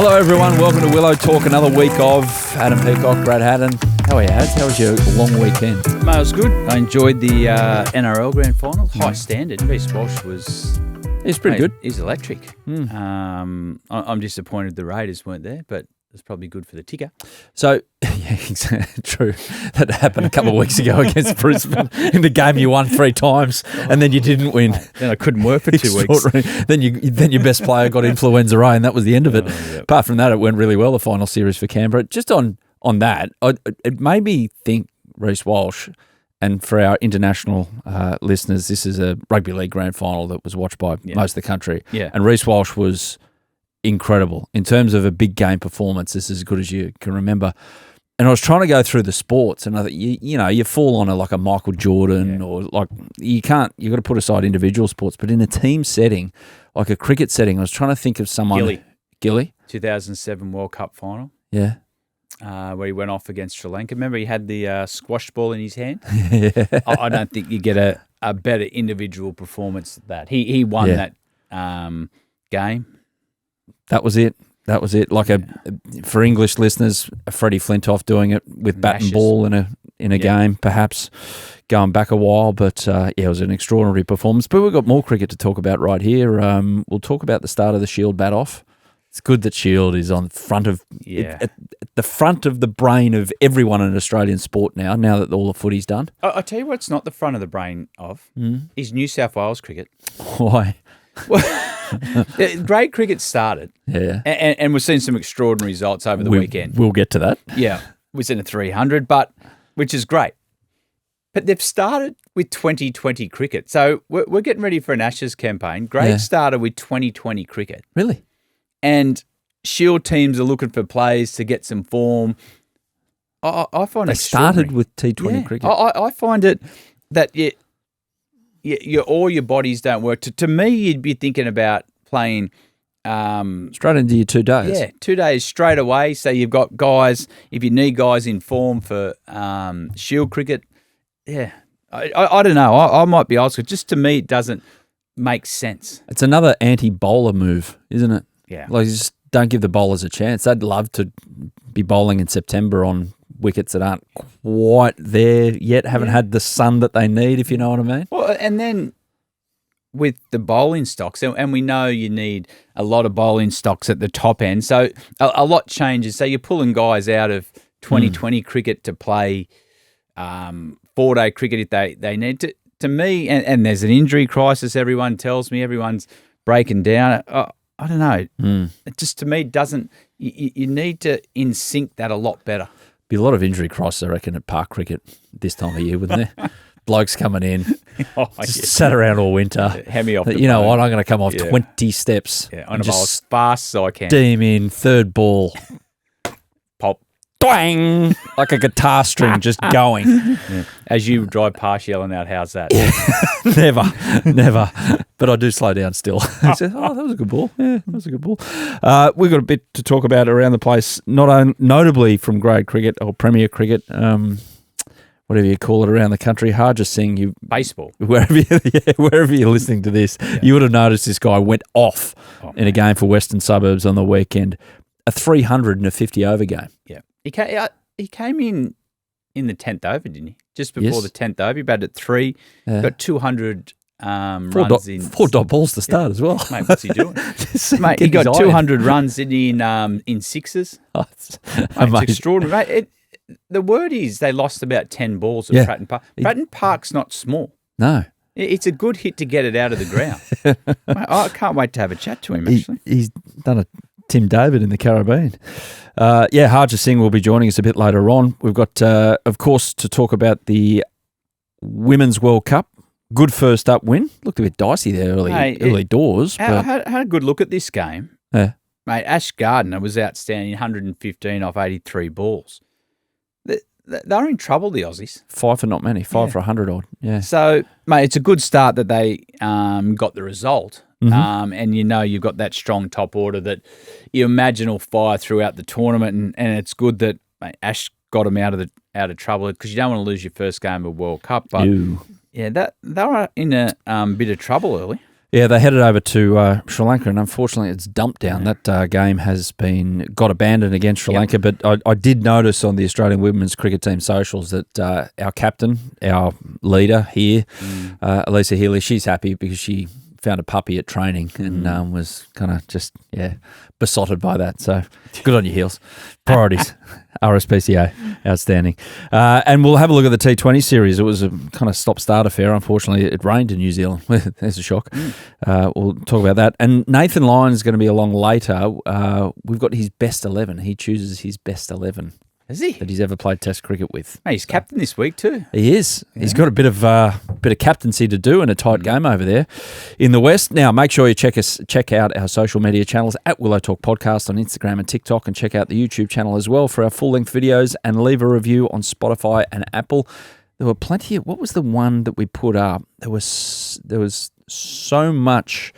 Hello, everyone. Welcome to Willow Talk. Another week of Adam Peacock, Brad Haddin. How are you, Hads? How was your long weekend? Mate, it was good. I enjoyed the NRL Grand Final. High standard. Reece Walsh was... It's pretty good. He's electric. I'm disappointed the Raiders weren't there, but it's probably good for the ticker. So, yeah, true. That happened a couple of weeks ago against Brisbane in the game you won 3 times and then you didn't win. Then I couldn't work for 2 weeks. Then your best player got influenza A and that was the end of it. Yep. Apart from that, it went really well, the final series for Canberra. Just on that, it made me think Reece Walsh, and for our international listeners, this is a rugby league grand final that was watched by most of the country. Yeah. And Reece Walsh was incredible. In terms of a big game performance, this is as good as you can remember. And I was trying to go through the sports, and I think you fall on like a Michael Jordan or like you've got to put aside individual sports, but in a team setting, like a cricket setting, I was trying to think of someone. Gilly. 2007 World Cup final. Yeah. Where he went off against Sri Lanka. Remember he had the squash ball in his hand? Yeah. I don't think you get a better individual performance than that. He won that game. That was it. Like for English listeners, a Freddie Flintoff doing it with bat and ball in a game, perhaps going back a while. But it was an extraordinary performance. But we've got more cricket to talk about right here. We'll talk about the start of the Shield bat off. It's good that Shield is on front of at the front of the brain of everyone in Australian sport now that all the footy's done. I tell you what, it's not the front of the brain of is New South Wales cricket. Why? Grade cricket started, and we've seen some extraordinary results over the weekend. We'll get to that. Yeah, we've seen a 300, which is great. But they've started with 2020 cricket, so we're getting ready for an Ashes campaign. Grade started with 2020 cricket. Really? And Shield teams are looking for players to get some form. I find they started with T20 cricket. I find it that all your bodies don't work. To me, you'd be thinking about playing straight into your 2 days. Yeah, 2 days straight away. So you've got guys. If you need guys in form for Shield cricket, I don't know. I might be old school. Just to me, it doesn't make sense. It's another anti-bowler move, isn't it? Yeah. Like, you just don't give the bowlers a chance. They'd love to be bowling in September on wickets that aren't quite there yet, haven't had the sun that they need, if you know what I mean. Well, and then with the bowling stocks, and we know you need a lot of bowling stocks at the top end, so a lot changes. So you're pulling guys out of 2020 cricket to play 4-day cricket if they need to. To me, and there's an injury crisis, everyone tells me, everyone's breaking down. I don't know. It just, to me, doesn't. You need to in-sync that a lot better. Be a lot of injury crisis, I reckon, at park cricket this time of year, wouldn't there? Blokes coming in, sat around all winter. Hand me off. You know what? I'm going to come off 20 steps. Yeah, I'm as fast as I can. Steam in, third ball. Pop. Twang! Like a guitar string just going. Yeah. As you drive past yelling out, how's that? Never. But I do slow down still. He says, that was a good ball. Yeah, that was a good ball. We've got a bit to talk about around the place, notably from grade cricket or Premier Cricket, whatever you call it around the country. Harjas Singh, baseball. Wherever you're listening to this, you would have noticed this guy went off in a game for Western Suburbs on the weekend. A 300 and a 50 over game. Yeah. He came in the 10th over, didn't he? Just before the 10th over. He batted at 3. Got 200 runs in. 4 dot balls to start as well. Mate, what's he doing? Mate, he got 200 runs in sixes. Oh, it's extraordinary. Mate, the word is they lost about 10 balls at Pratton Park. Pratton Park's not small. No. It's a good hit to get it out of the ground. Mate, I can't wait to have a chat to him, actually. He's done a Tim David in the Caribbean. Harjas Singh will be joining us a bit later on. We've got, of course, to talk about the Women's World Cup. Good first up win. Looked a bit dicey there early doors. I had a good look at this game. Yeah. Mate, Ash Gardner was outstanding, 115 off 83 balls. They're in trouble, the Aussies. 5 for not many, 5 for 100 odd. Yeah. So, mate, it's a good start that they got the result. Mm-hmm. And you've got that strong top order that you imagine will fire throughout the tournament, and it's good that Ash got them out of trouble because you don't want to lose your first game of World Cup. But they were in a bit of trouble early. Yeah, they headed over to Sri Lanka, and unfortunately, it's dumped down. That game has got abandoned against Sri Lanka. But I did notice on the Australian women's cricket team socials that our captain, our leader here, Elisa Healy, she's happy because she found a puppy at training and was kind of just besotted by that. So good on your heels. Priorities. RSPCA, outstanding. And we'll have a look at the T20 series. It was a kind of stop-start affair. Unfortunately, it rained in New Zealand. There's a shock. We'll talk about that. And Nathan Lyon is going to be along later. We've got his best 11. He chooses his best 11. Is he? That he's ever played Test cricket with. Hey, he's captain this week too. He is. Yeah. He's got a bit of captaincy to do in a tight game over there in the West. Now, make sure you check out our social media channels at Willow Talk Podcast on Instagram and TikTok, and check out the YouTube channel as well for our full-length videos, and leave a review on Spotify and Apple. There were plenty of... What was the one that we put up? There was so much...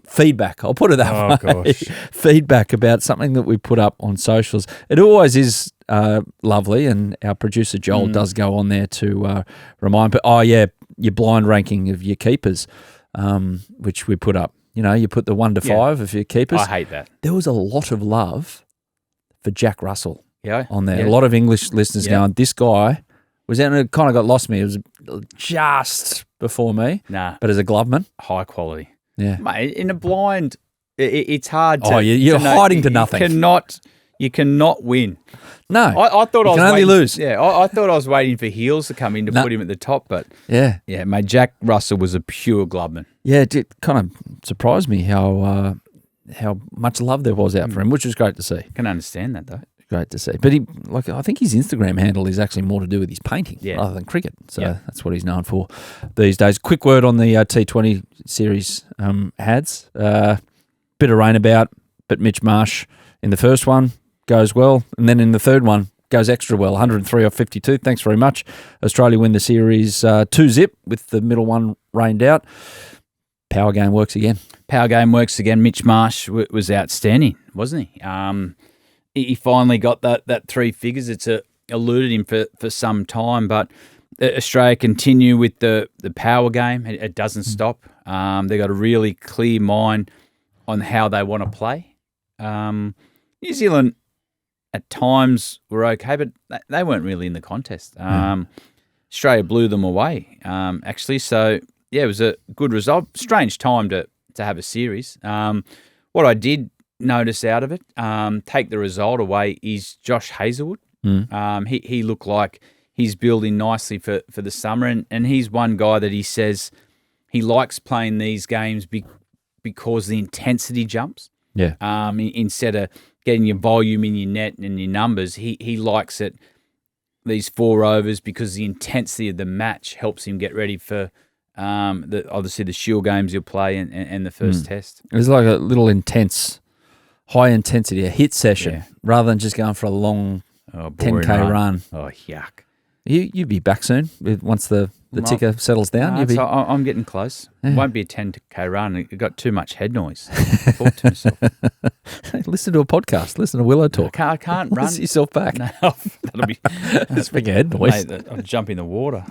feedback. I'll put it that way. Gosh. Feedback about something that we put up on socials. It always is lovely, and our producer Joel does go on there to remind. But your blind ranking of your keepers, which we put up. You know, you put the 1 to 5 of your keepers. I hate that. There was a lot of love for Jack Russell. On there. Yeah. A lot of English listeners going, this guy was out, and it kind of got lost me. It was just before me. But as a gloveman, high quality. Yeah, mate. In a blind, it's hard to. You're hiding to nothing. You cannot win. No, I thought I was only lose. Yeah, I thought I was waiting for Heels to come in to put him at the top, but yeah, mate. Jack Russell was a pure gloveman. Yeah, it kind of surprised me how much love there was out for him, which was great to see. Can understand that though. Great to see. But I think his Instagram handle is actually more to do with his painting rather than cricket. So that's what he's known for these days. Quick word on the T20 series, Hads. Bit of rain about, but Mitch Marsh in the first one goes well. And then in the third one goes extra well, 103 off 52. Thanks very much. Australia win the series 2-0 with the middle one rained out. Power game works again. Mitch Marsh was outstanding, wasn't he? He finally got that 3 figures. It's eluded him for some time, but Australia continue with the power game. It doesn't stop. They've got a really clear mind on how they want to play. New Zealand at times were okay, but they weren't really in the contest. Australia blew them away, actually. So, yeah, it was a good result. Strange time to have a series. What I did notice out of it, take the result away, is Josh Hazlewood. He looked like he's building nicely for the summer, and he's one guy that he says he likes playing these games because the intensity jumps. Yeah. Instead of getting your volume in your net and your numbers, he likes it, these 4 overs, because the intensity of the match helps him get ready for obviously the Shield games you'll play and the first test. It was like a little high intensity, a hit session, rather than just going for a long 10K run. Oh, yuck. You'd be back soon once the ticker settles down. I'm getting close. It won't be a 10K run. It got too much head noise. I thought to myself. Listen to a podcast. Listen to Willow Talk. I can't run. Listen yourself back. No, that'll be... Speaking of head noise. Mate, I'll jump in the water.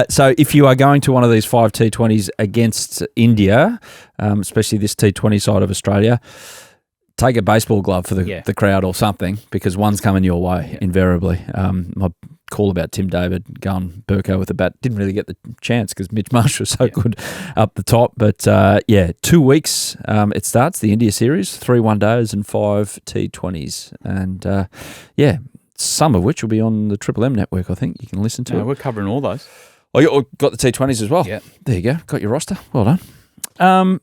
So if you are going to one of these 5 T20s against India, especially this T20 side of Australia, take a baseball glove for the crowd or something, because one's coming your way invariably. My call about Tim David going Burko with a bat didn't really get the chance because Mitch Marsh was so good up the top. But 2 weeks it starts, the India series, 3 one-days and 5 T20s. And some of which will be on the Triple M network, I think. You can listen to it. We're covering all those. Oh, you got the T20s as well? Yeah. There you go. Got your roster. Well done.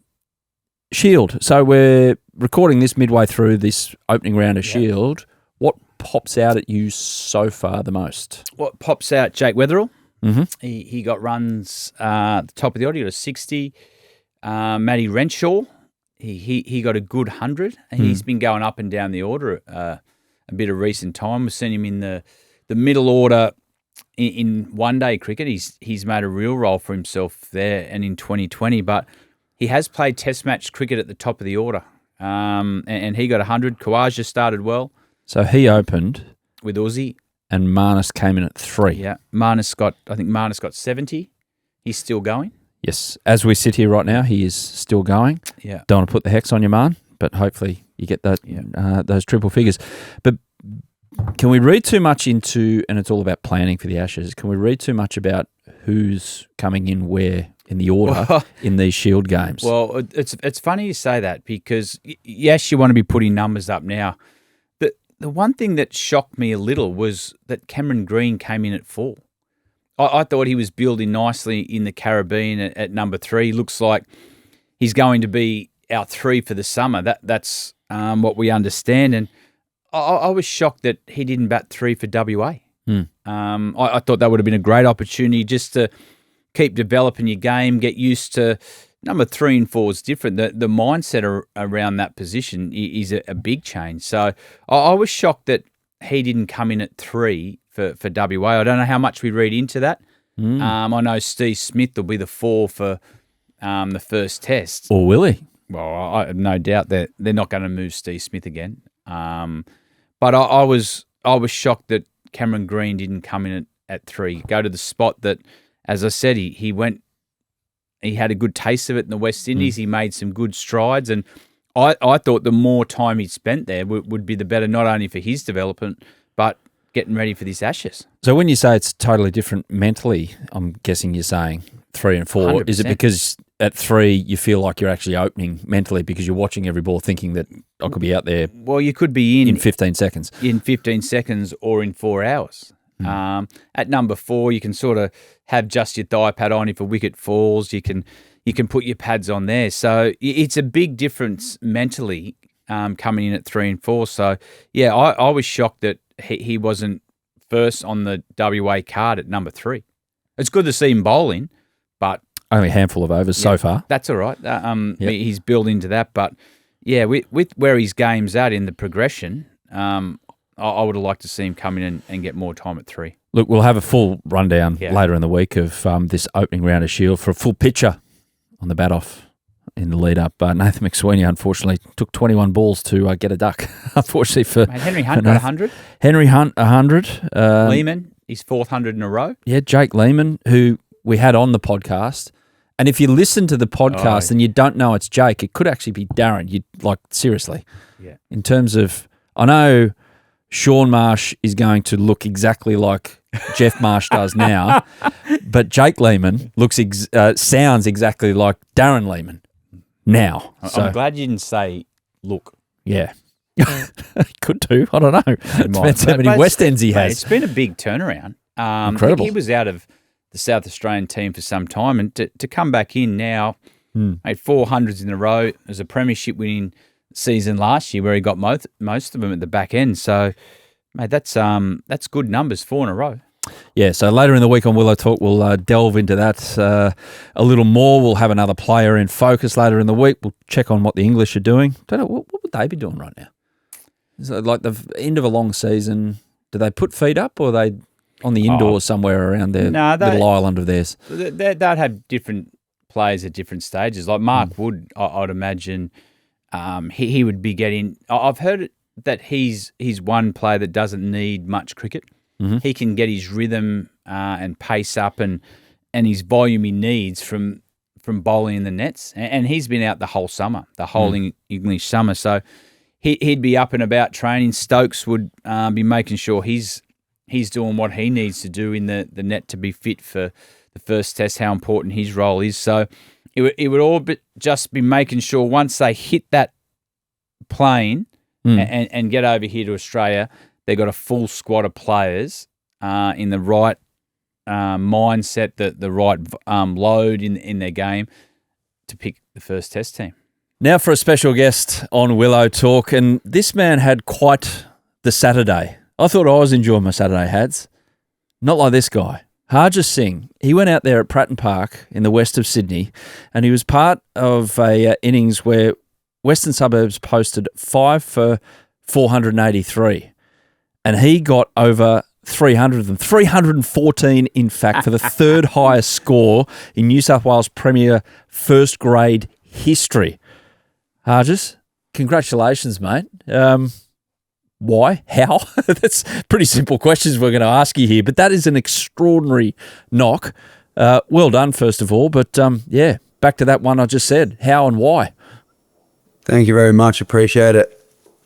Shield. So we're recording this midway through this opening round of Shield. What pops out at you so far the most? What pops out, Jake Weatherald. Mm-hmm. He got runs at the top of the order. He got a 60. Matty Renshaw, he got a good 100. And he's been going up and down the order a bit of recent time. We've seen him in the middle order in one-day cricket. He's made a real role for himself there and in 2020. But he has played test match cricket at the top of the order. And he got 100. Khawaja started well. So he opened with Uzzy. And Marnus came in at 3. Yeah. I think Marnus got 70. He's still going. Yes. As we sit here right now, he is still going. Yeah. Don't want to put the hex on your man, but hopefully you get that those triple figures. But can we read too much into, and it's all about planning for the Ashes, can we read too much about who's coming in where in the order in these Shield games? Well, it's funny you say that because, yes, you want to be putting numbers up now. But the one thing that shocked me a little was that Cameron Green came in at 4. I thought he was building nicely in the Caribbean at number 3. Looks like he's going to be our 3 for the summer. That's what we understand. And I was shocked that he didn't bat 3 for WA. I thought that would have been a great opportunity just to keep developing your game, get used to number 3 and 4 is different. The mindset around that position is a big change. So I was shocked that he didn't come in at 3 for WA. I don't know how much we read into that. I know Steve Smith will be the 4 for the first test. Or will he? Well, I have no doubt that they're not going to move Steve Smith again. But I was shocked that Cameron Green didn't come in at 3. Go to the spot that, as I said, he went. He had a good taste of it in the West Indies. He made some good strides, and I thought the more time he spent there would be the better, not only for his development, but getting ready for this Ashes. So when you say it's totally different mentally, I'm guessing you're saying 3 and 4. 100%. Is it because at 3 you feel like you're actually opening mentally because you're watching every ball thinking that I could be out there? Well, you could be in 15 seconds. In 15 seconds or in 4 hours. At number 4, you can sort of have just your thigh pad on if a wicket falls. You can put your pads on there. So it's a big difference mentally coming in at 3 and 4. So, yeah, I was shocked that he wasn't first on the WA card at number 3. It's good to see him bowling, but only a handful of overs so far. That's all right. He's built into that. But, yeah, with where his game's at in the progression, I would have liked to see him come in and get more time at 3. Look, we'll have a full rundown later in the week of this opening round of Shield for a full picture on the bat off in the lead up. Nathan McSweeney, unfortunately, took 21 balls to get a duck. Unfortunately for Henry Hunt got 100. Henry Hunt 100. Lehman, his 4th 100 in a row. Yeah, Jake Lehman, who we had on the podcast. And if you listen to the podcast and you don't know it's Jake, it could actually be Darren. You seriously. Yeah. In terms of, I know Sean Marsh is going to look exactly like Jeff Marsh does now, but Jake Lehman sounds exactly like Darren Lehman now. I'm glad you didn't say look. Yeah. Could do. I don't know. Depends how many West Ends he has. It's been a big turnaround. Incredible. He was out of the South Australian team for some time, and to come back in now, made 400s in a row. It was a premiership winning season last year where he got most of them at the back end. So, mate, that's good numbers, 4 in a row. Yeah, so later in the week on Willow Talk, we'll delve into that a little more. We'll have another player in focus later in the week. We'll check on what the English are doing. Don't know, what would they be doing right now? Is it like the end of a long season? Do they put feet up, or are they on the indoors somewhere around their little island of theirs? They'd have different players at different stages. Like Mark Wood, I'd imagine he would be getting. I've heard that he's one player that doesn't need much cricket. Mm-hmm. He can get his rhythm and pace up and his volume he needs from bowling in the nets. And he's been out the whole summer, the whole English summer. So he'd be up and about training. Stokes would be making sure he's doing what he needs to do in the net to be fit for the first test, how important his role is. So it would all just be making sure once they hit that plane and get over here to Australia, they've got a full squad of players in the right mindset, the right load in their game to pick the first test team. Now for a special guest on Willow Talk, and this man had quite the Saturday. I thought I was enjoying my Saturday, Hads. Not like this guy. Harjas Singh. He went out there at Pratton Park in the west of Sydney, and he was part of a innings where Western Suburbs posted 5 for 483. And he got over 300 of them, 314 in fact, for the third highest score in New South Wales Premier first grade history. Harjas, congratulations, mate. Why? How? That's pretty simple questions we're going to ask you here, but that is an extraordinary knock. Well done, first of all. But, yeah, back to that one I just said. How and why? Thank you very much. Appreciate it.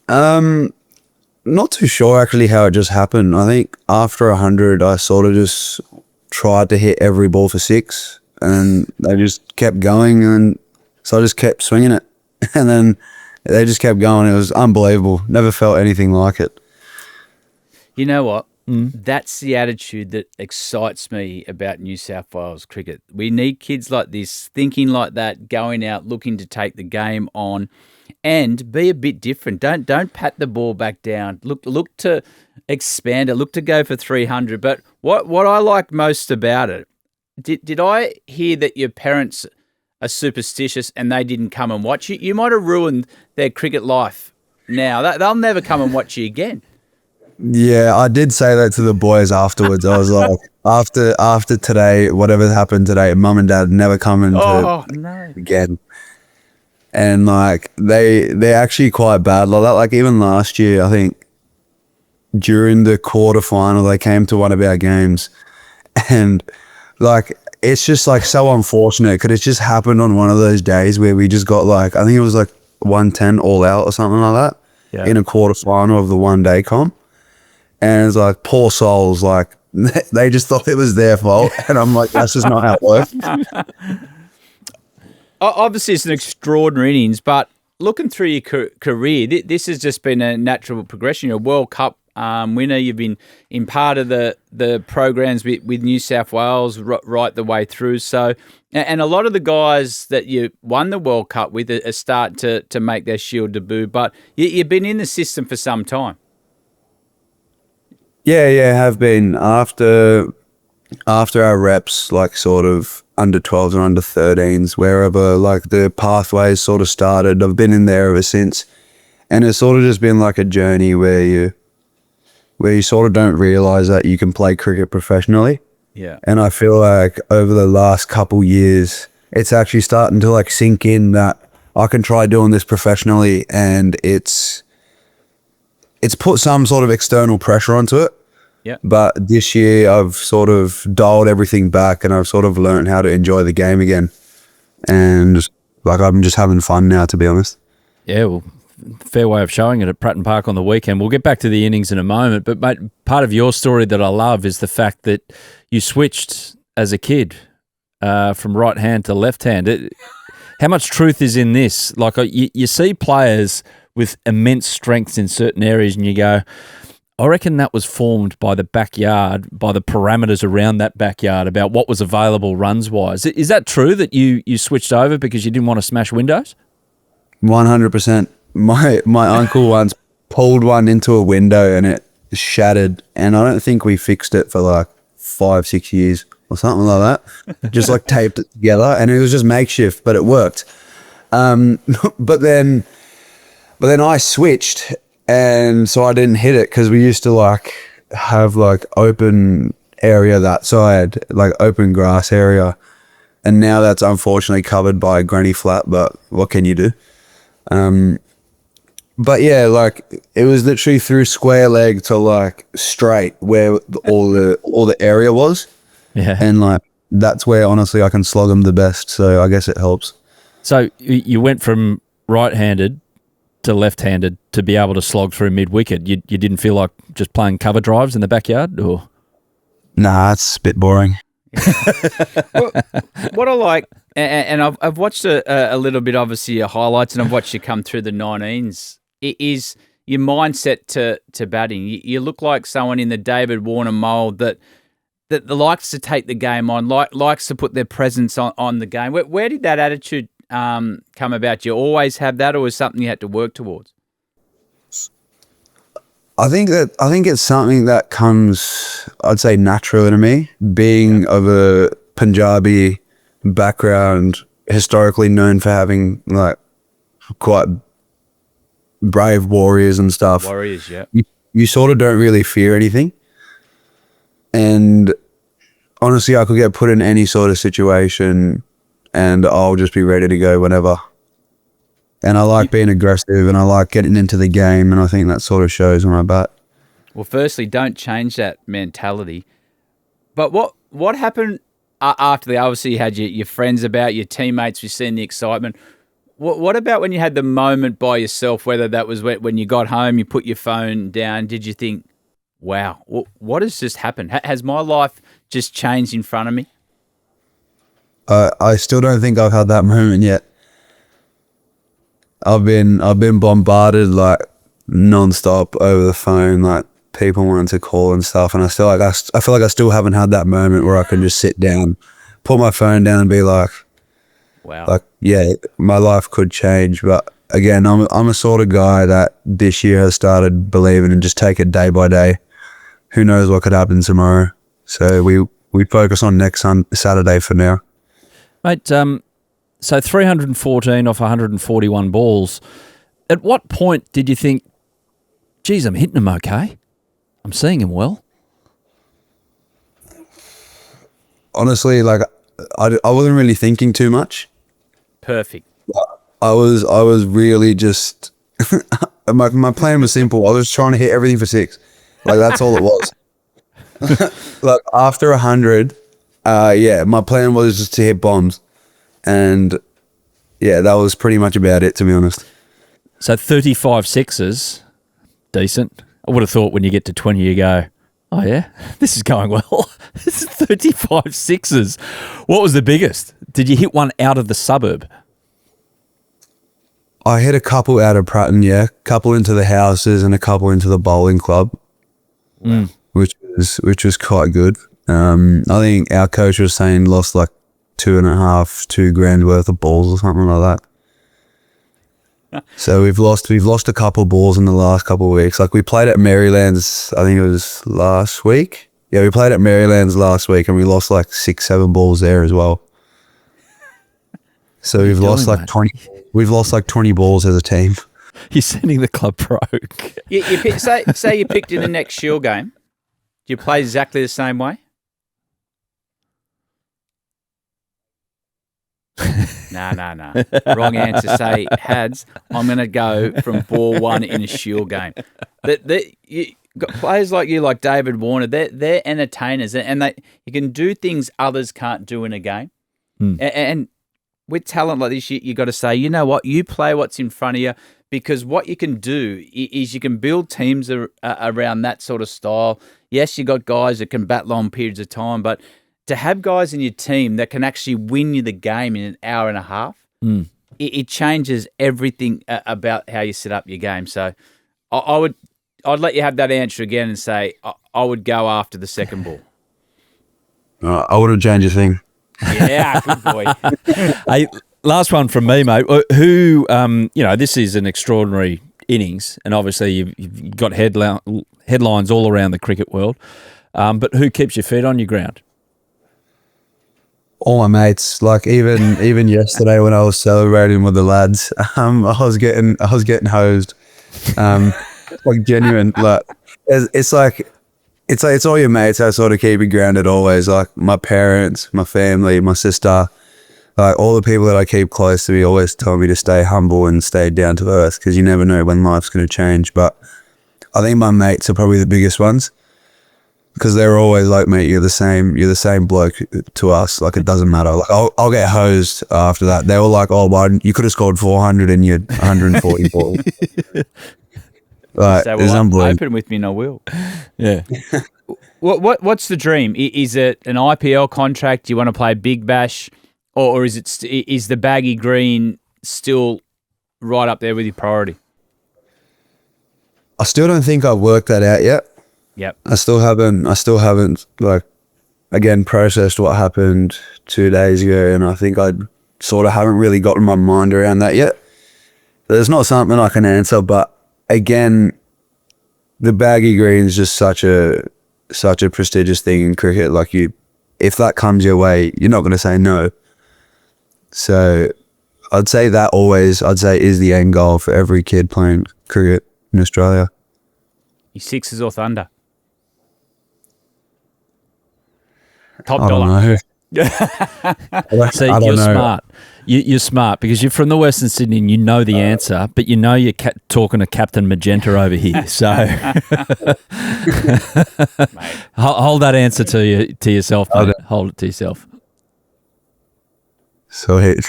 Not too sure actually how it just happened. I think after 100, I sort of just tried to hit every ball for 6, and they just kept going, and so I just kept swinging it, and then they just kept going. It was unbelievable. Never felt anything like it. You know what? That's the attitude that excites me about New South Wales cricket. We need kids like this, thinking like that, going out, looking to take the game on, and be a bit different. Don't pat the ball back down. Look to expand it. Look to go for 300. But what I like most about it, did I hear that your parents are superstitious and they didn't come and watch you? You might have ruined their cricket life. Now they'll never come and watch you again. Yeah, I did say that to the boys afterwards. I was like, after today, whatever happened today, Mum and Dad never coming to again. And like they're actually quite bad like that. Like even last year, I think during the quarterfinal, they came to one of our games, and like it's just like so unfortunate because it just happened on one of those days where we just got like, I think it was like 110 all out or something like that in a quarterfinal of the one day comp. And it's like, poor souls, like, they just thought it was their fault. And I'm like, that's just not how it works. Obviously, it's an extraordinary innings, but looking through your career, this has just been a natural progression. You're a World Cup winner. You've been in part of the programs with New South Wales right the way through. So, and a lot of the guys that you won the World Cup with are starting to make their Shield debut, but you've been in the system for some time. Yeah, have been. After our reps, like sort of under 12s and under 13s, wherever like the pathways sort of started, I've been in there ever since. And it's sort of just been like a journey where you sort of don't realise that you can play cricket professionally. Yeah. And I feel like over the last couple years, it's actually starting to like sink in that I can try doing this professionally, and it's put some sort of external pressure onto it. Yeah. But this year I've sort of dialed everything back, and I've sort of learned how to enjoy the game again. And like I'm just having fun now, to be honest. Yeah, well, fair way of showing it at Pratton Park on the weekend. We'll get back to the innings in a moment, but mate, part of your story that I love is the fact that you switched as a kid from right hand to left hand. How much truth is in this? Like you see players with immense strengths in certain areas, and you go, I reckon that was formed by the backyard, by the parameters around that backyard about what was available runs-wise. Is that true that you switched over because you didn't want to smash windows? 100%. My uncle once pulled one into a window and it shattered, and I don't think we fixed it for like 5-6 years or something like that. Just like taped it together, and it was just makeshift, but it worked. But then I switched, and so I didn't hit it because we used to like have like open area that side, like open grass area, and now that's unfortunately covered by granny flat, but what can you do? But yeah, like it was literally through square leg to like straight where all the area was. Yeah. And like that's where honestly I can slog them the best, so I guess it helps. So you went from right-handed to left-handed to be able to slog through mid-wicket. You didn't feel like just playing cover drives in the backyard, or? Nah, it's a bit boring. Well, what I like, and I've watched a little bit, obviously, your highlights, and I've watched you come through the 19s, is your mindset to batting. You look like someone in the David Warner mould that likes to take the game on, likes to put their presence on the game. Where did that attitude come about? You always have that, or was something you had to work towards? I think it's something that comes, I'd say, naturally to me, being of a Punjabi background, historically known for having like quite brave warriors and stuff. Warriors, yeah. You sort of don't really fear anything. And honestly, I could get put in any sort of situation and I'll just be ready to go whenever. And I like being aggressive, and I like getting into the game, and I think that sort of shows when I bat. Well, firstly, don't change that mentality. But what happened after obviously you had your friends about, your teammates, you've seen the excitement. What about when you had the moment by yourself, whether that was when you got home, you put your phone down, did you think, wow, what has just happened? Has my life just changed in front of me? I still don't think I've had that moment yet. I've been bombarded like non-stop over the phone, like people wanting to call and stuff, and I feel like I still haven't had that moment where I can just sit down, put my phone down, and be like, wow, like, yeah, my life could change. But again, I'm a sort of guy that this year has started believing and just take it day by day. Who knows what could happen tomorrow? So we focus on next Saturday for now. Mate, so 314 off 141 balls. At what point did you think, geez, I'm hitting them okay? I'm seeing them well? Honestly, like, I wasn't really thinking too much. Perfect. I was really just my plan was simple. I was trying to hit everything for 6. Like, that's all it was. Like, after 100, my plan was just to hit bombs, and yeah, that was pretty much about it, to be honest. So 35 sixes, decent. I would have thought when you get to 20, you go, oh yeah, this is going well. This is 35 sixes. What was the biggest? Did you hit one out of the suburb? I hit a couple out of Pratton, yeah. A couple into the houses and a couple into the bowling club, which was quite good. I think our coach was saying lost like 2.5 grand worth of balls or something like that. So we've lost a couple balls in the last couple of weeks. Like, we played at Maryland's, I think it was last week. Yeah, we played at Maryland's last week and we lost like 6-7 balls there as well. So we've lost like 20. We've lost like 20 balls as a team. You're sending the club broke. Say you picked in the next Shield game. Do you play exactly the same way? No. Wrong answer. Say, Hads, I'm going to go from ball 1 in a Shield game. You got players like you, like David Warner, they're entertainers, and you can do things others can't do in a game. And with talent like this, you got to say, you know what, you play what's in front of you, because what you can do is you can build teams around that sort of style. Yes, you got guys that can bat long periods of time, but to have guys in your team that can actually win you the game in an hour and a half, it changes everything about how you set up your game. So I'd let you have that answer again and say I would go after the second ball. I wouldn't change a thing. Yeah, good boy. Hey, last one from me, mate. Who, this is an extraordinary innings, and obviously you've got headlines all around the cricket world, but who keeps your feet on your ground? All my mates. Like, even yesterday when I was celebrating with the lads, I was getting hosed. Like, genuine. Like, it's all your mates that sort of keep you grounded always. Like, my parents, my family, my sister, like, all the people that I keep close to me always tell me to stay humble and stay down to earth, because you never know when life's going to change. But I think my mates are probably the biggest ones, because they're always like, mate, you're the same bloke to us. Like, it doesn't matter. Like, I'll get hosed after that. They were like, oh, well, you could have scored 400 and you're 140 balls. Like, so, well, open with me and I will. Yeah. What's the dream? Is it an IPL contract? Do you want to play Big Bash, or is the baggy green still right up there with your priority? I still don't think I've worked that out yet. Yep. I still haven't like, again, processed what happened 2 days ago, and I think I sort of haven't really gotten my mind around that yet. There's not something I can answer, but again, the baggy green is just such a prestigious thing in cricket. Like, if that comes your way, you're not going to say no. So I'd say is the end goal for every kid playing cricket in Australia. You Sixers or Thunder? Top I dollar. don't know. See, you're smart. You're smart because you're from the Western Sydney and you know the answer, but you know you're talking to Captain Magenta over here. So hold that answer to yourself, mate. Hold it to yourself. Sweet.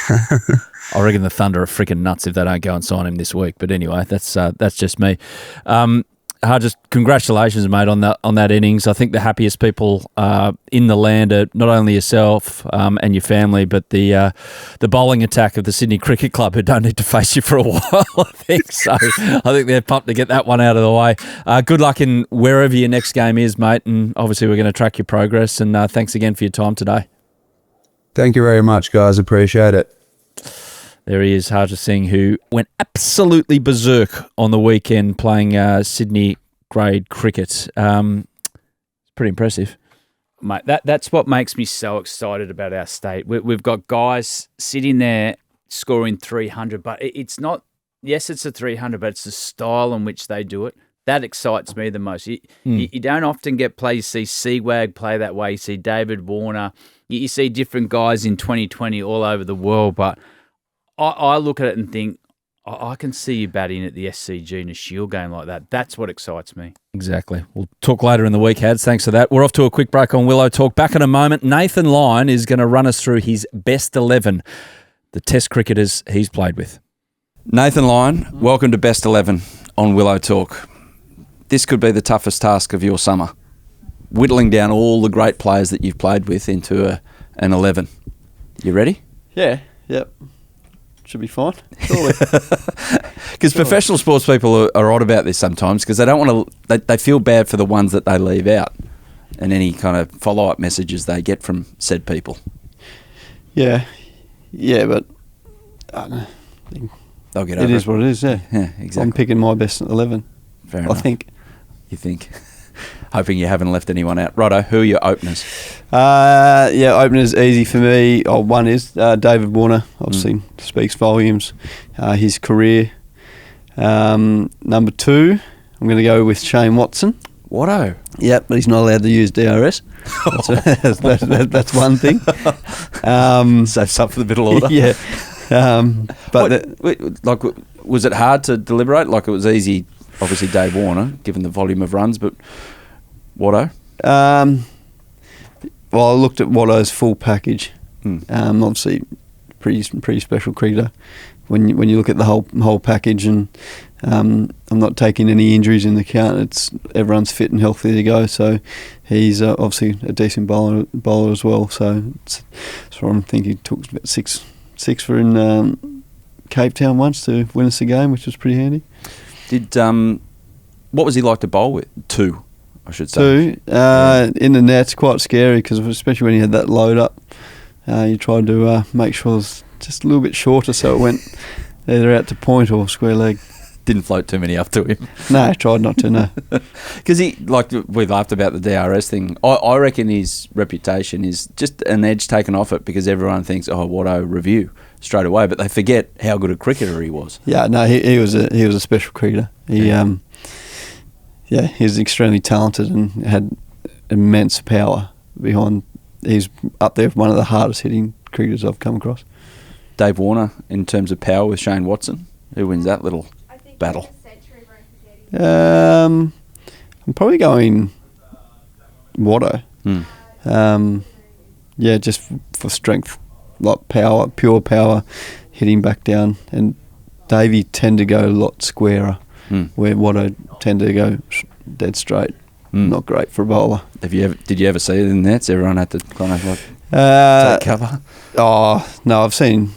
I reckon the Thunder are freaking nuts if they don't go and sign him this week. But anyway, that's just me. Just congratulations, mate, on that innings. I think the happiest people in the land are not only yourself and your family, but the bowling attack of the Sydney Cricket Club, who don't need to face you for a while. I think so. I think they're pumped to get that one out of the way. Good luck in wherever your next game is, mate. And obviously, we're going to track your progress. And thanks again for your time today. Thank you very much, guys. Appreciate it. There he is, Harjas Singh, who went absolutely berserk on the weekend playing Sydney grade cricket. It's pretty impressive. Mate, that's what makes me so excited about our state. We've got guys sitting there scoring 300, but it's not, yes, it's a 300, but it's the style in which they do it. That excites me the most. You don't often you see Seawag play that way. You see David Warner. You see different guys in 2020 all over the world, but I look at it and think, I can see you batting at the SCG in a Shield game like that. That's what excites me. Exactly. We'll talk later in the week, Hads. Thanks for that. We're off to a quick break on Willow Talk. Back in a moment, Nathan Lyon is going to run us through his best 11, the Test cricketers he's played with. Nathan Lyon, welcome to Best 11 on Willow Talk. This could be the toughest task of your summer, whittling down all the great players that you've played with into an 11. You ready? Yeah. Yep. Should be fine. Because professional sports people are odd about this sometimes because they don't want to. They feel bad for the ones that they leave out, and any kind of follow-up messages they get from said people. Yeah, but I don't know. They'll get over it. It is what it is. Yeah, exactly. I'm picking my best 11. Fair enough. I think. You think? Hoping you haven't left anyone out. Righto, who are your openers? Openers easy for me. One is David Warner. Obviously speaks volumes. His career. Number 2, I'm going to go with Shane Watson. Watto. Yep, but he's not allowed to use DRS. That's one thing. Save some for the middle order. Yeah. Was it hard to deliberate? Like it was easy. Obviously, Dave Warner, given the volume of runs, but Watto? Well, I looked at Watto's full package. Obviously, pretty special cricketer. When you look at the whole package, and I'm not taking any injuries in the count. Everyone's fit and healthy to go. So he's obviously a decent bowler as well. So I think he took about six for in Cape Town once to win us a game, which was pretty handy. What was he like to bowl with? 2, I should say. 2 in the net's quite scary because especially when he had that load up, you tried to make sure it was just a little bit shorter so it went either out to point or square leg. Didn't float too many up to him. No, I tried not to. No, because we laughed about the DRS thing. I reckon his reputation is just an edge taken off it because everyone thinks, Watto review straight away, but they forget how good a cricketer he was. Yeah, no, he was a special cricketer. He was extremely talented and had immense power behind. He's up there with one of the hardest hitting cricketers I've come across. Dave Warner, in terms of power with Shane Watson, who wins that little battle? I'm probably going Watto. Just for strength, like power, pure power, hitting back down. And Davey tend to go a lot squarer, where Watto tend to go dead straight. Not great for a bowler. Did you ever see it in nets? Everyone had to kind of take cover. Oh no, I've seen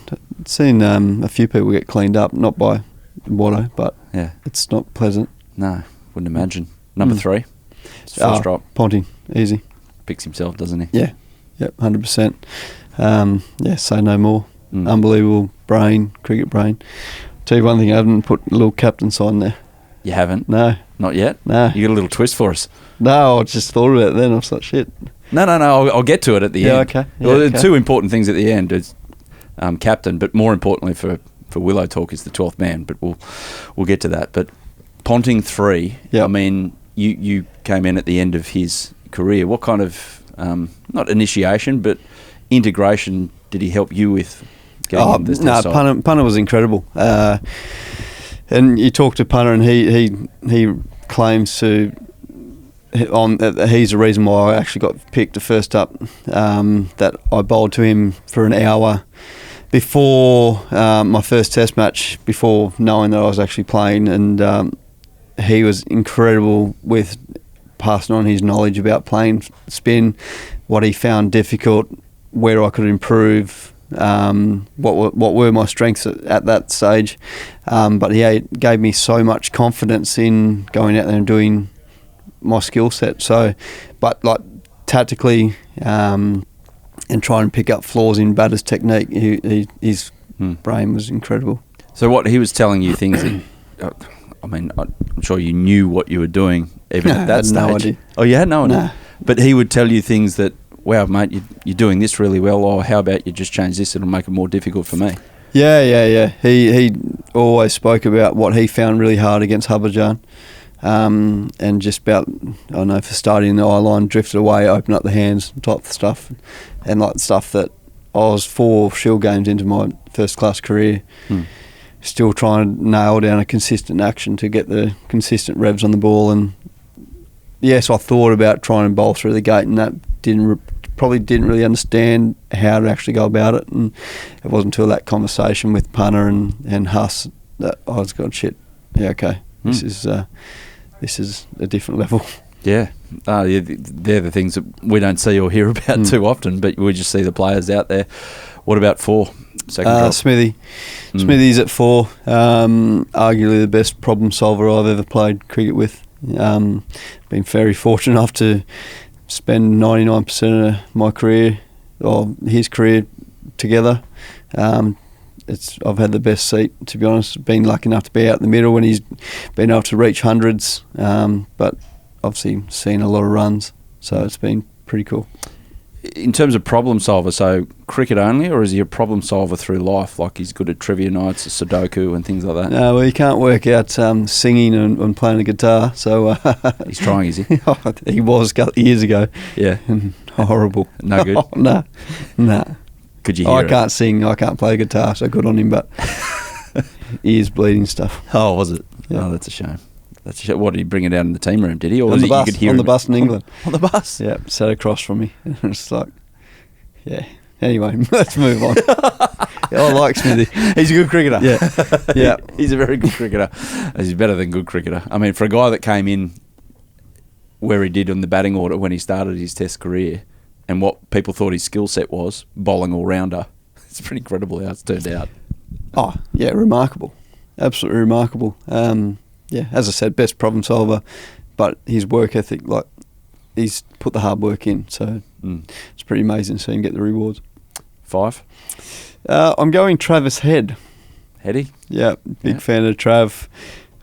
a few people get cleaned up, not by Watto, but it's not pleasant. No, wouldn't imagine. Number 3, first drop. Ponting, easy. Picks himself, doesn't he? Yeah, 100%. Say no more. Unbelievable brain, cricket brain. Tell you one thing, I haven't put a little captain sign there. You haven't? No. Not yet? No. You got a little twist for us? No, I just thought about it then. I was like, shit. No. I'll get to it at the end. Okay. Well, 2 important things at the end. It's captain, but more importantly for Willow Talk is the 12th man, but we'll get to that. But Ponting 3, I mean, you came in at the end of his career. What kind of, not initiation, but integration did he help you with getting this side? Punter was incredible. And you talk to Punter, and he claims that he's the reason why I actually got picked the first up. That I bowled to him for an hour before my first Test match, before knowing that I was actually playing, and he was incredible with passing on his knowledge about playing spin, what he found difficult, where I could improve, what were my strengths at that stage. But he gave me so much confidence in going out there and doing my skill set. So, but like tactically, and try and pick up flaws in batter's technique, his brain was incredible. So what he was telling you things that, I mean, I'm sure you knew what you were doing even at that stage. No idea. Oh, you had no idea? No. But he would tell you things that, wow, mate, you're doing this really well, or how about you just change this, it'll make it more difficult for me. Yeah. He always spoke about what he found really hard against Harbhajan. And just about, I don't know, for starting the eye line, drifted away, open up the hands type of stuff, and like stuff that I was 4 Shield games into my first class career, still trying to nail down a consistent action to get the consistent revs on the ball. And yes, I thought about trying to bowl through the gate, and that probably didn't really understand how to actually go about it. And it wasn't until that conversation with Punter and Huss that I was going, shit, yeah, okay, this is a different level. Yeah, they're the things that we don't see or hear about too often, but we just see the players out there. What about 4? Second drop? Smithy. Smithy's at 4. Arguably the best problem solver I've ever played cricket with. Been very fortunate enough to spend 99% of my career, or his career, together. I've had the best seat, to be honest. Been lucky enough to be out in the middle when he's been able to reach hundreds, but obviously seen a lot of runs, so it's been pretty cool. In terms of problem solver, so cricket only, or is he a problem solver through life? Like he's good at trivia nights, Sudoku and things like that? No, well, you can't work out singing and playing the guitar, so... He's trying, is he? He was a couple of years ago. Yeah. Horrible. No good? No. Could you hear I can't sing, I can't play guitar, so good on him, but ears bleeding stuff. Oh, was it? Yeah. Oh, that's a shame. What, did he bring it out in the team room, did he? Or On was the it bus, you could hear on him the bus in England. On the bus? Yeah, sat across from me. It's like, yeah. Anyway, let's move on. I like Smithy. He's a good cricketer. Yeah. He's a very good cricketer. He's better than good cricketer. I mean, for a guy that came in where he did on the batting order when he started his Test career, and what people thought his skill set was, bowling all-rounder, it's pretty incredible how it's turned out. Oh, yeah, remarkable. Absolutely remarkable. Yeah, as I said, best problem solver, but his work ethic, like, he's put the hard work in, so it's pretty amazing to see him get the rewards. 5? I'm going Travis Head. Heady? Yeah, big fan of Trav.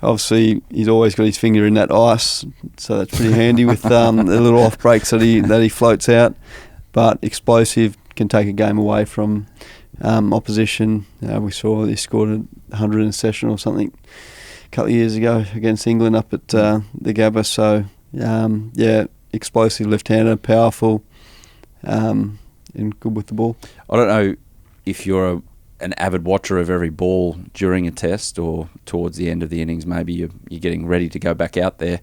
Obviously, he's always got his finger in that ice, so that's pretty handy with the little off breaks that he floats out. But explosive, can take a game away from opposition. We saw he scored 100 in a session or something a couple of years ago against England up at the Gabba. So, yeah, explosive left-hander, powerful, and good with the ball. I don't know if you're an avid watcher of every ball during a Test or towards the end of the innings. Maybe you're getting ready to go back out there.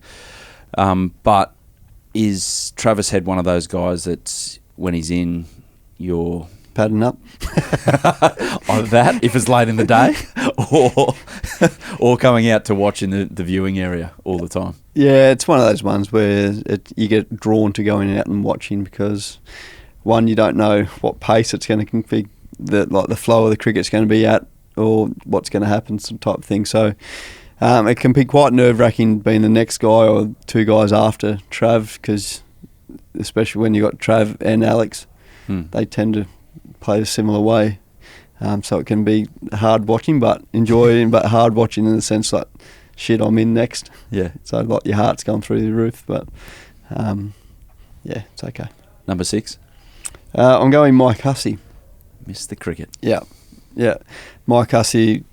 But is Travis Head one of those guys that when he's in, you're padding up? Either that, if it's late in the day, or coming out to watch in the viewing area all the time? Yeah, it's one of those ones where you get drawn to going out and watching because, one, you don't know what pace it's going to be, the flow of the cricket's going to be at, or what's going to happen, some type of thing. So it can be quite nerve-wracking being the next guy or 2 guys after Trav, because especially when you got Trav and Alex, they tend to play a similar way. So it can be hard watching, but enjoying, but hard watching in the sense like, shit, I'm in next. Yeah. So like your heart's gone through the roof, but yeah, it's okay. Number 6? I'm going Mike Hussey. Mr. Cricket. Yeah. Mike Hussey,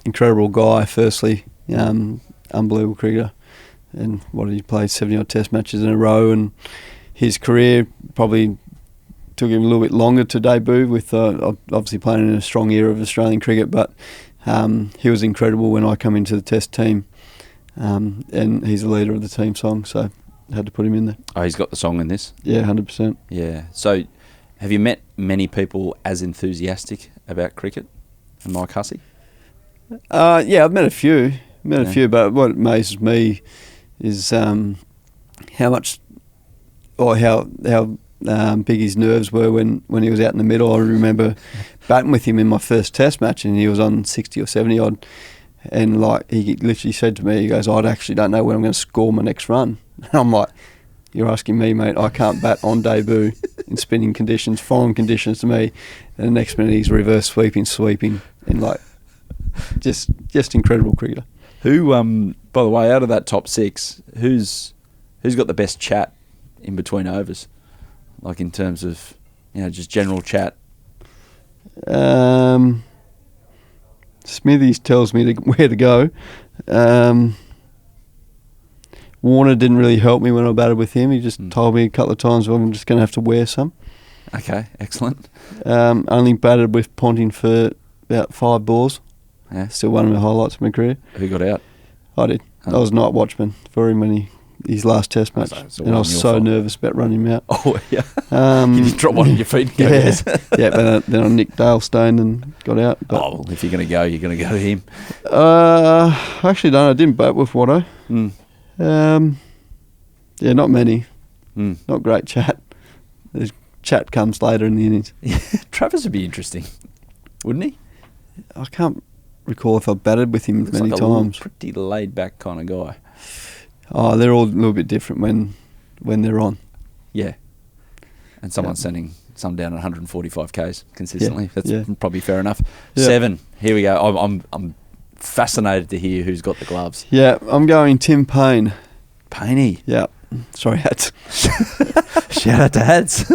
incredible guy, firstly, unbelievable cricketer. And what did he play? 70-odd Test matches in a row, and his career probably took him a little bit longer to debut with obviously playing in a strong era of Australian cricket, but he was incredible when I come into the Test team, and he's the leader of the team song, so I had to put him in there. Oh, he's got the song in this? Yeah, 100%. Yeah. So have you met many people as enthusiastic about cricket and Mike Hussey? Yeah, I've met a few. But what amazes me is how much or how big his nerves were when he was out in the middle. I remember batting with him in my first Test match, and he was on 60 or 70 odd, and like he literally said to me, he goes, "I actually don't know when I'm going to score my next run." And I'm like, "You're asking me, mate? I can't bat on debut in spinning conditions, foreign conditions to me." And the next minute he's reverse sweeping, and like just incredible cricketer. Who, by the way, out of that top six, who's got the best chat in between overs? Like in terms of, just general chat. Smithies tells me where to go. Warner didn't really help me when I batted with him. He just told me a couple of times, well, I'm just going to have to wear some. Okay, excellent. Only batted with Ponting for about 5 balls. Yeah. Still one of the highlights of my career. Who got out? I did. I was night watchman for him when his last Test match, and I was so nervous about running him out. Oh yeah. You just drop one on your feet and go. Yeah, yeah. But then I nicked Dalestone and got out. But, well, if you're going to go, you're going to go to him. Actually, no, I didn't bat with Watto. Yeah, not many. Not great chat. The chat comes later in the innings. Travis would be interesting, wouldn't he? I can't recall if I batted with him many times. Pretty laid back kind of guy. Oh, they're all a little bit different when they're on. Yeah. And someone's sending some down at 145 Ks consistently. That's probably fair enough. Yeah. 7. Here we go. I'm fascinated to hear who's got the gloves. Yeah, I'm going Tim Payne. Painey. Yeah. Sorry, Hads. Shout out to Hads.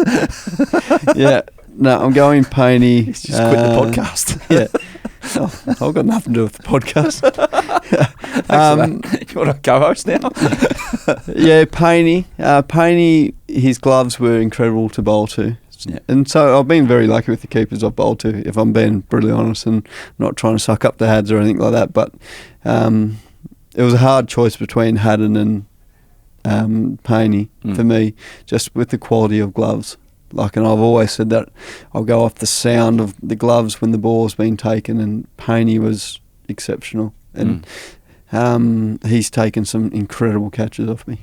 Yeah. No, I'm going Painey. He's just quit the podcast. Yeah. I've got nothing to do with the podcast. You want to co-host now? Yeah, Painey. Painey, his gloves were incredible to bowl to. Yeah. And so I've been very lucky with the keepers I've bowled to, if I'm being brutally honest, and not trying to suck up the Hads or anything like that. But it was a hard choice between Haddin and Painey for me, just with the quality of gloves. And I've always said that I'll go off the sound of the gloves when the ball's been taken, and Painey was exceptional. And he's taken some incredible catches off me.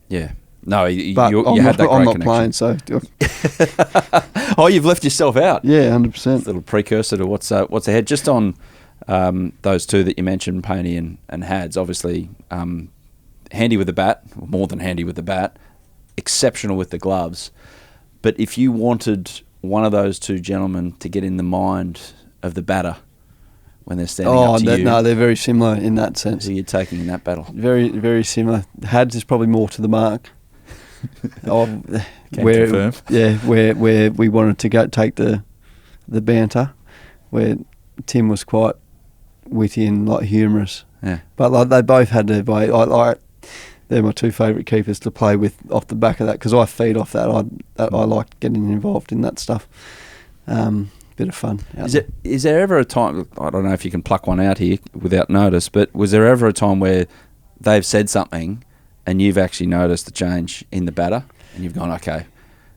Yeah. No, you I'm had that great I'm not connection. playing, so... Oh, you've left yourself out. Yeah, 100%. A little precursor to what's ahead. Just on those two that you mentioned, Painey and Hads, obviously handy with the bat, more than handy with the bat, exceptional with the gloves. But if you wanted one of those two gentlemen to get in the mind of the batter when they're standing up to you... No, they're very similar in that sense. Who are you taking in that battle? Very, very similar. Hads is probably more to the mark. Confirm. Yeah, where we wanted to take the banter, where Tim was quite witty and humorous. Yeah. But they both had their way. They're my two favourite keepers to play with off the back of that, because I feed off that. I like getting involved in that stuff. Bit of fun. Is there ever a time, I don't know if you can pluck one out here without notice, but was there ever a time where they've said something and you've actually noticed the change in the batter and you've gone, okay,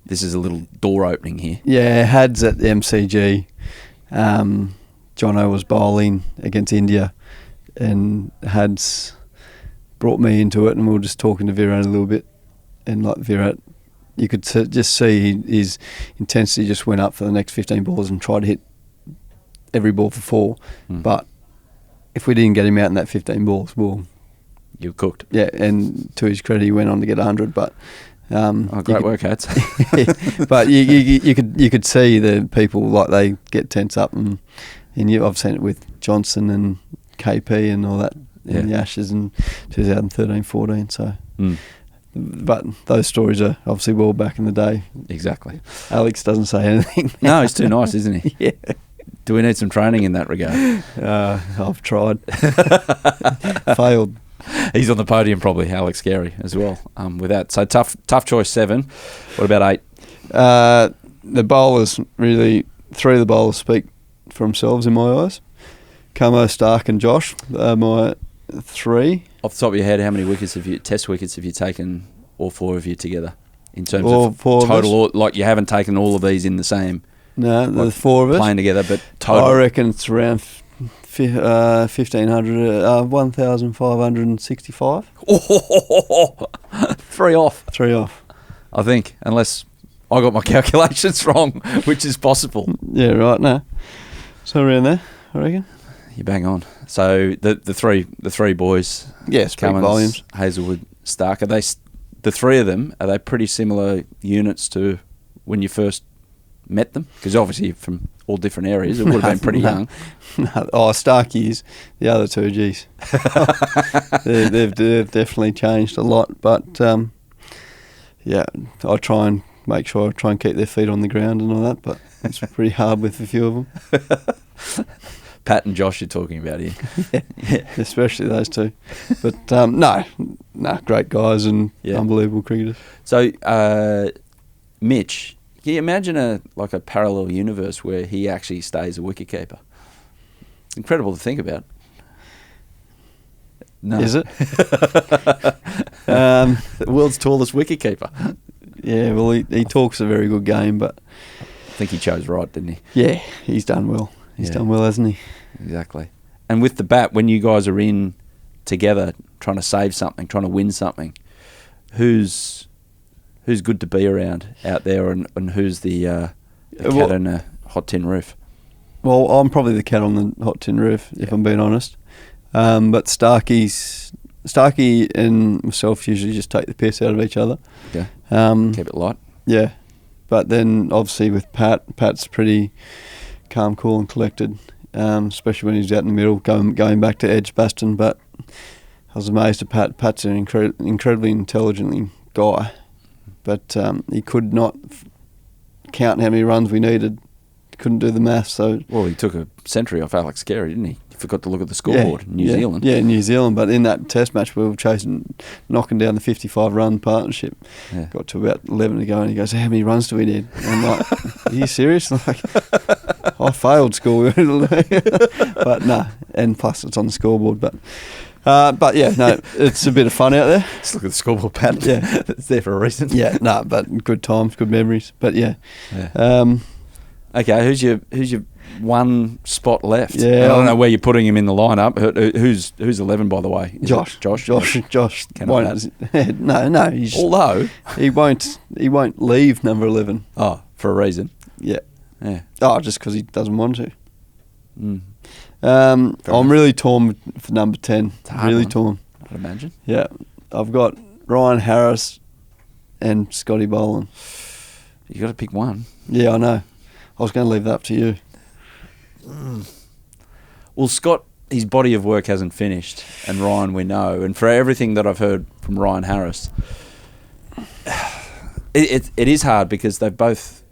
this is a little door opening here? Yeah, Hads at the MCG. Jono was bowling against India, and Hads brought me into it, and we were just talking to Virat a little bit, and Virat, you could just see his intensity just went up for the next 15 balls and tried to hit every ball for 4. But if we didn't get him out in that 15 balls, well, you're cooked. Yeah, and to his credit, he went on to get 100. But great work, Hads. But you could see the people they get tense up, and I've seen it with Johnson and KP and all that. In the Ashes in 2013-14, so. But those stories are obviously well back in the day. Exactly. Alex doesn't say anything. No, he's too nice, isn't he? Yeah. Do we need some training in that regard? I've tried. Failed. He's on the podium probably, Alex Carey as well. With that, so tough choice 7. What about 8? The bowlers really, 3 of the bowlers speak for themselves in my eyes. Camo, Stark, and Josh are my 3. Off the top of your head, how many Test wickets have you taken, all 4 of you together, in terms all of 4 total? You haven't taken all of these in the same No, the four of us playing together, but total. I reckon it's around 1,565. Three off. 3 off. I think, unless I got my calculations wrong, which is possible. Yeah, right. No, so around there, I reckon. You bang on. So the three boys. Yeah, speak Cummins, volumes. Hazelwood, Stark. Are they the three of them? Are they pretty similar units to when you first met them? Because obviously from all different areas, it would have been pretty young. No. Oh, Starkey is. The other two, geez. they've definitely changed a lot. But, yeah, I try and make sure I try and keep their feet on the ground and all that, but it's pretty hard with a few of them. Pat and Josh you're talking about here. Yeah, especially those two. But, no, great guys and unbelievable cricketers. So, Mitch, can you imagine a parallel universe where he actually stays a wicketkeeper? Incredible to think about. No. Is it? The world's tallest wicketkeeper. Yeah, well, he talks a very good game, but I think he chose right, didn't he? yeah, he's done well. He's done well, hasn't he? Exactly. And with the bat, when you guys are in together trying to save something, trying to win something, who's good to be around out there, and who's the cat on a hot tin roof? Well, I'm probably the cat on the hot tin roof, if I'm being honest. But Starkey and myself usually just take the piss out of each other. Okay. Keep it light. Yeah. But then obviously with Pat's pretty calm, cool and collected, especially when he's out in the middle, going back to Edgbaston. But I was amazed at Pat. Pat's an incredibly intelligent guy, but he could not count how many runs we needed. Couldn't do the maths. So he took a century off Alex Carey, didn't he? He forgot to look at the scoreboard in New Zealand. Yeah, New Zealand. But in that Test match, we were knocking down the 55-run partnership. Yeah. Got to about 11 to go, and he goes, "How many runs do we need?" And I'm like, "Are you serious?" Like, I failed school, but no. And plus, it's on the scoreboard. But yeah, no, it's a bit of fun out there. Just look at the scoreboard, Pat. Yeah, it's there for a reason. Yeah, no, but good times, good memories. But yeah. Okay, who's your one spot left? Yeah, I don't know where you're putting him in the lineup. Who's 11, by the way? Is Josh. Josh. No. Although he won't leave number 11. Oh, for a reason. Yeah. Yeah. Oh, just because he doesn't want to. Mm. I'm really torn for number 10. Really torn. I'd imagine. Yeah. I've got Ryan Harris and Scotty Boland. You got to pick one. Yeah, I know. I was going to leave that up to you. Well, Scott, his body of work hasn't finished, and Ryan, we know. And for everything that I've heard from Ryan Harris, it is hard because they've both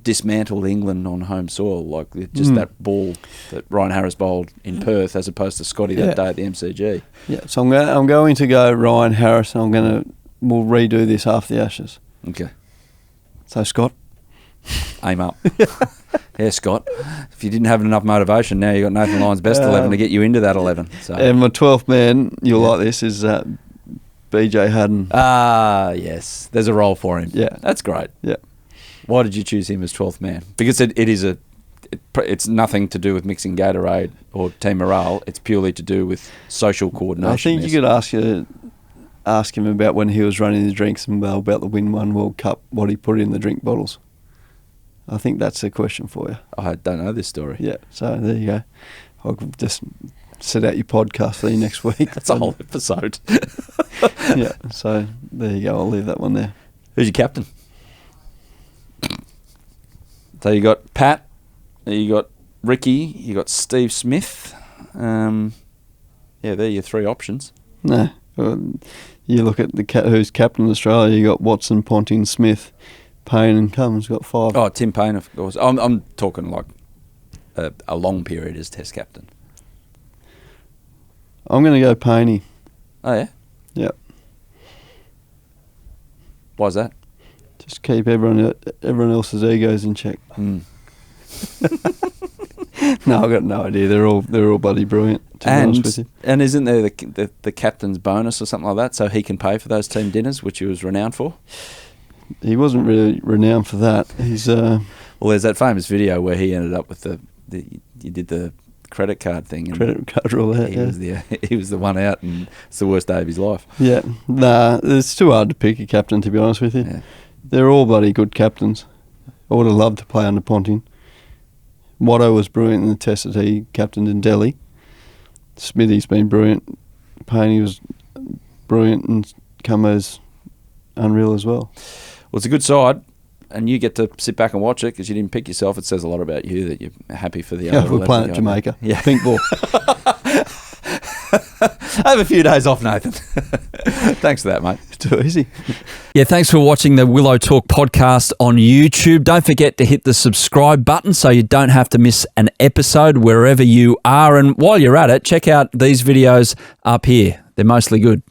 dismantled England on home soil. Like just that ball that Ryan Harris bowled in Perth, as opposed to Scotty that day at the MCG. Yeah, so I'm going to go Ryan Harris, and we'll redo this after the Ashes. Okay. So Scott. Aim up. Yeah, Scott. If you didn't have enough motivation, now you got Nathan Lyon's best 11 to get you into that 11. So. And my 12th man, you'll like this, is BJ Haddin. Ah, yes. There's a role for him. Yeah. That's great. Yeah. Why did you choose him as 12th man? Because it's nothing to do with mixing Gatorade or team morale. It's purely to do with social coordination. I think you could ask him about when he was running the drinks and about the Win One World Cup, what he put in the drink bottles. I think that's a question for you. I don't know this story. Yeah, so there you go. I'll just set out your podcast for you next week. That's a whole episode. Yeah, so there you go. I'll leave that one there. Who's your captain? So you got Pat, you got Ricky, you got Steve Smith. Yeah, they're your three options. No, you look at who's captain of Australia. You got Watson, Ponting, Smith, Payne and Cummins. Got 5. Oh, Tim Payne, of course. I'm talking like a long period as Test captain. I'm going to go Payne. Oh yeah. Yep. Why's that? Just keep everyone else's egos in check. Mm. No, I've got no idea. They're all bloody brilliant. To be honest with you. And isn't there the captain's bonus or something like that, so he can pay for those team dinners, which he was renowned for? He wasn't really renowned for that. He's well, Well, there's that famous video where he ended up with you did the credit card thing. And Credit card roulette. he was the one out, and it's the worst day of his life. Yeah. Nah, it's too hard to pick a captain, to be honest with you. Yeah. They're all bloody good captains. I would have loved to play under Ponting. Watto was brilliant in the test that he captained in Delhi. Smithy's been brilliant. Payne was brilliant, and Cummo's unreal as well. Well, it's a good side, and you get to sit back and watch it because you didn't pick yourself. It says a lot about you that you're happy for the other. We're playing at Jamaica. Yeah. Pink ball. I have a few days off, Nathan. Thanks for that, mate. Too easy. Yeah, thanks for watching the Willow Talk podcast on YouTube. Don't forget to hit the subscribe button so you don't have to miss an episode wherever you are. And while you're at it, check out these videos up here. They're mostly good.